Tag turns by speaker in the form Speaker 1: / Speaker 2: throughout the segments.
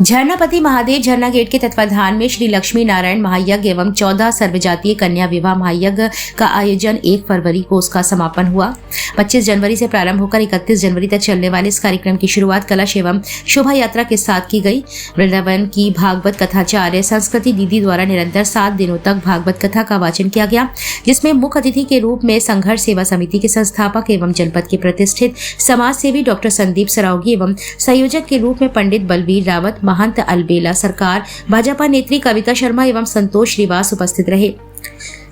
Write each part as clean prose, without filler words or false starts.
Speaker 1: झरनापति महादेव झरना गेट के तत्वाधान में श्री लक्ष्मी नारायण महायज्ञ एवं 14 सर्वजातीय कन्या विवाह महायज्ञ का आयोजन 1 फरवरी को उसका समापन हुआ। 25 जनवरी से प्रारंभ होकर 31 जनवरी तक चलने वाले इस कार्यक्रम की शुरुआत कलश एवं शोभा यात्रा के साथ की गई। वृंदावन की भागवत कथाचार्य संस्कृति दीदी द्वारा निरंतर 7 दिनों तक भागवत कथा का वाचन किया गया, जिसमें मुख्य अतिथि के रूप में संघर्ष सेवा समिति के संस्थापक एवं जनपद के प्रतिष्ठित समाज सेवी डॉक्टर संदीप सरावगी एवं संयोजक के रूप में पंडित बलवीर रावत, महंत अलबेला सरकार, भाजपा नेत्री कविता शर्मा एवं संतोष श्रीवास उपस्थित रहे।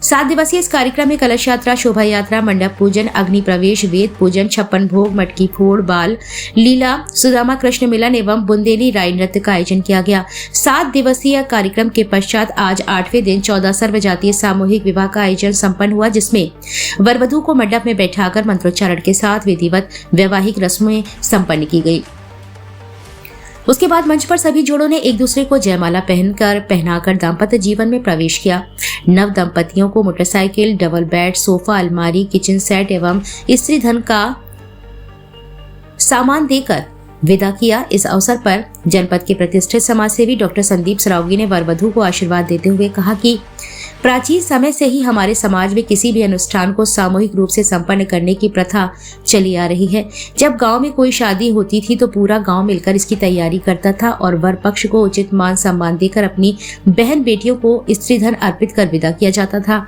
Speaker 1: 7 दिवसीय इस कार्यक्रम में कलश यात्रा, शोभा यात्रा, मंडप पूजन, अग्नि प्रवेश, वेद पूजन, 56 भोग, मटकी फोड़, बाल लीला, सुदामा कृष्ण मिलन एवं बुंदेली राय नृत्य का आयोजन किया गया। 7 दिवसीय कार्यक्रम के पश्चात आज 8वें दिन 14 सर्वजातीय सामूहिक विवाह का आयोजन संपन्न हुआ, जिसमें वर वधू को मंडप में बैठाकर मंत्रोच्चारण के साथ विधिवत वैवाहिक रस्में संपन्न की गई। उसके बाद मंच पर सभी जोड़ों ने एक दूसरे को जयमाला पहनाकर दाम्पत्य जीवन में प्रवेश किया। नव दंपतियों को मोटरसाइकिल, डबल बेड, सोफा, अलमारी, किचन सेट एवं स्त्री धन का सामान देकर विदा किया। इस अवसर पर जनपद के प्रतिष्ठित समाजसेवी डॉक्टर संदीप सरावगी ने वर वधू को आशीर्वाद देते हुए कहा कि प्राचीन समय से ही हमारे समाज में किसी भी अनुष्ठान को सामूहिक रूप से संपन्न करने की प्रथा चली आ रही है। जब गांव में कोई शादी होती थी तो पूरा गांव मिलकर इसकी तैयारी करता था और वर पक्ष को उचित मान सम्मान देकर अपनी बहन बेटियों को स्त्री धन अर्पित कर विदा किया जाता था।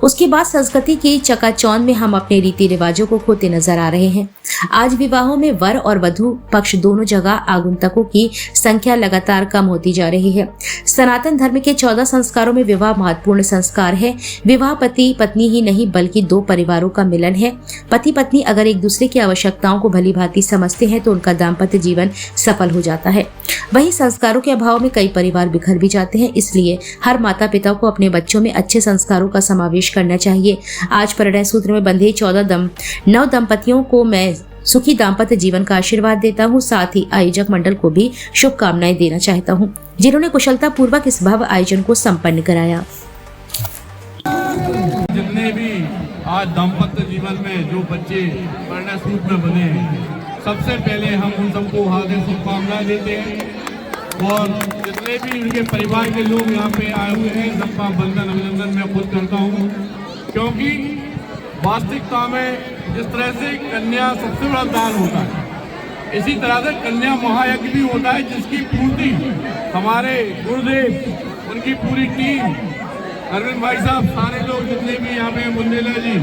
Speaker 1: उसके बाद संस्कृति की चकाचौंध में हम अपने रीति रिवाजों को खोते नजर आ रहे हैं। आज विवाहों में वर और वधू पक्ष दोनों जगह आगंतुकों की संख्या लगातार कम होती जा रही है। सनातन धर्म के 14 संस्कारों में विवाह महत्वपूर्ण संस्कार है। विवाह पति पत्नी ही नहीं बल्कि 2 परिवारों का मिलन है। पति पत्नी अगर एक दूसरे की आवश्यकताओं को भली भांति समझते हैं तो उनका दाम्पत्य जीवन सफल हो जाता है। वहीं संस्कारों के अभाव में कई परिवार बिखर भी जाते हैं, इसलिए हर माता पिता को अपने बच्चों में अच्छे संस्कारों का समावेश करना चाहिए। आज परिणय सूत्र में बंधे 9 दंपतियों को मैं सुखी दाम्पत्य जीवन का आशीर्वाद देता हूँ। साथ ही आयोजक मंडल को भी शुभकामनाएं देना चाहता हूँ, जिन्होंने कुशलता पूर्वक इस भव्य आयोजन को संपन्न कराया।
Speaker 2: जितने भी आज दाम्पत्य जीवन में जो बच्चे परिणय सूत्र में बने हैं, सबसे पहले हम उन सबको हार्दिक शुभकामनाएं देते हैं और जितने भी उनके परिवार के लोग यहाँ पे आए हुए हैं सबका बंधन अभिनंदन मैं खुद करता हूँ, क्योंकि वास्तविकता में जिस तरह से कन्या सबसे बड़ा दान होता है, इसी तरह से कन्या महायज्ञ भी होता है, जिसकी पूर्ति हमारे गुरुदेव, उनकी पूरी टीम, अरविंद भाई साहब, सारे लोग जितने भी यहाँ पे, बुंदेला जी,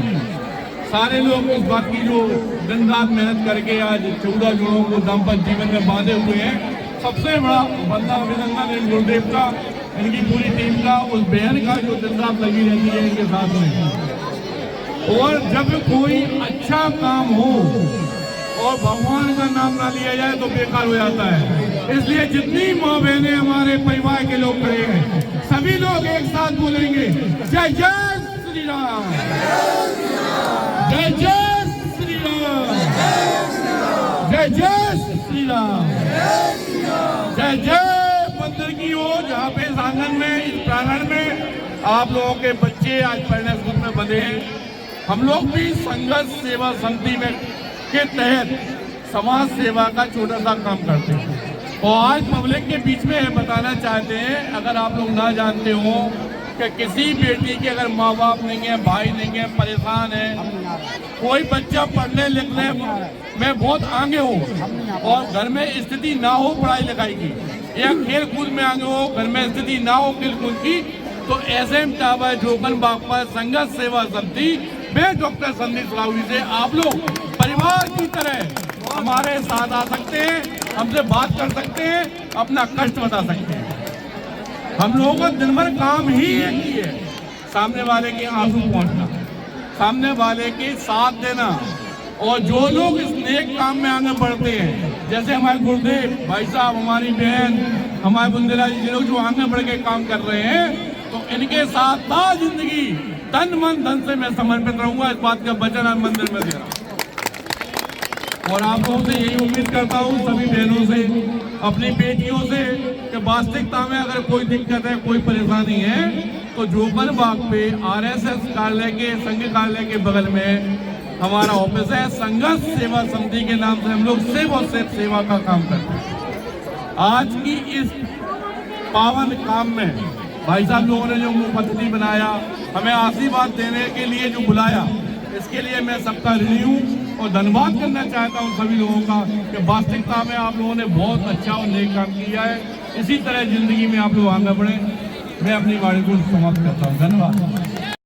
Speaker 2: सारे लोग इस बात की जो दिन रात मेहनत करके आज 14 जोड़ों को दाम्पत्य जीवन में बांधे हुए हैं। सबसे बड़ा बंदा अभिनंदन इन गुरुदेव का, इनकी पूरी टीम का, उस बहन का जो दिन रात लगी रहती है इनके साथ में। और जब कोई अच्छा काम हो और भगवान का नाम ना लिया जाए तो बेकार हो जाता है। इसलिए जितनी माँ बहनें हमारे परिवार के लोग खड़े हैं, सभी लोग एक साथ बोलेंगे जय जय श्री राम, जय जय श्री राम, जय जय श्री राम, जय जय मंदिर की ओर, जहाँ पे इस आंगन में, इस प्रांगण में आप लोगों के बच्चे आज परिणय सूत्र में बंधे हैं। हम लोग भी संघर्ष सेवा समिति में के तहत समाज सेवा का छोटा सा काम करते हैं और आज पब्लिक के बीच में बताना चाहते हैं, अगर आप लोग ना जानते हो कि किसी बेटी के अगर माँ बाप नहीं है, भाई नहीं है, परेशान है, कोई बच्चा पढ़ने लिखने में बहुत आगे हो और घर में स्थिति ना हो पढ़ाई लिखाई की, या खेल कूद में आगे हो, घर में स्थिति ना हो खेल कूद की, तो ऐसे में टावर जोगन बागपत संघर्ष सेवा समिति में डॉक्टर संदीप सरावगी से आप लोग परिवार की तरह हमारे साथ आ सकते हैं, हमसे बात कर सकते हैं, अपना कष्ट बता सकते हैं। हम लोगों का दिन भर काम ही एक ही है, सामने वाले के आंसू पहुंचना, सामने वाले के साथ देना, और जो लोग इस नेक काम में आगे बढ़ते हैं, जैसे हमारे गुरुदेव भाई साहब, हमारी बहन, हमारे बुंदेला जी, लोग जो आगे बढ़ के काम कर रहे हैं, तो इनके साथ जिंदगी तन मन धन से मैं समर्पित रहूंगा। इस बात का वचन आज मंदिर में दे रहा हूं और आप लोगों से यही उम्मीद करता हूं, सभी बहनों से, अपनी बेटियों से, कि वास्तविकता में अगर कोई दिक्कत है, कोई परेशानी है, तो जोगन बाग पे RSS कार्यालय के, संघ कार्यालय के बगल में हमारा ऑफिस है। संघर्ष सेवा समिति के नाम से हम लोग सिर्फ और सिर्फ सेवा का काम करते हैं। आज की इस पावन काम में भाई साहब लोगों ने जो मुख्य अतिथि बनाया, हमें आशीर्वाद देने के लिए जो बुलाया, इसके लिए मैं सबका ऋणी हूँ और धन्यवाद करना चाहता हूँ सभी लोगों का कि वास्तविकता में आप लोगों ने बहुत अच्छा और नेक काम किया है। इसी तरह जिंदगी में आप लोग आगे बढ़े। मैं अपनी वाणी को समाप्त करता हूँ। धन्यवाद।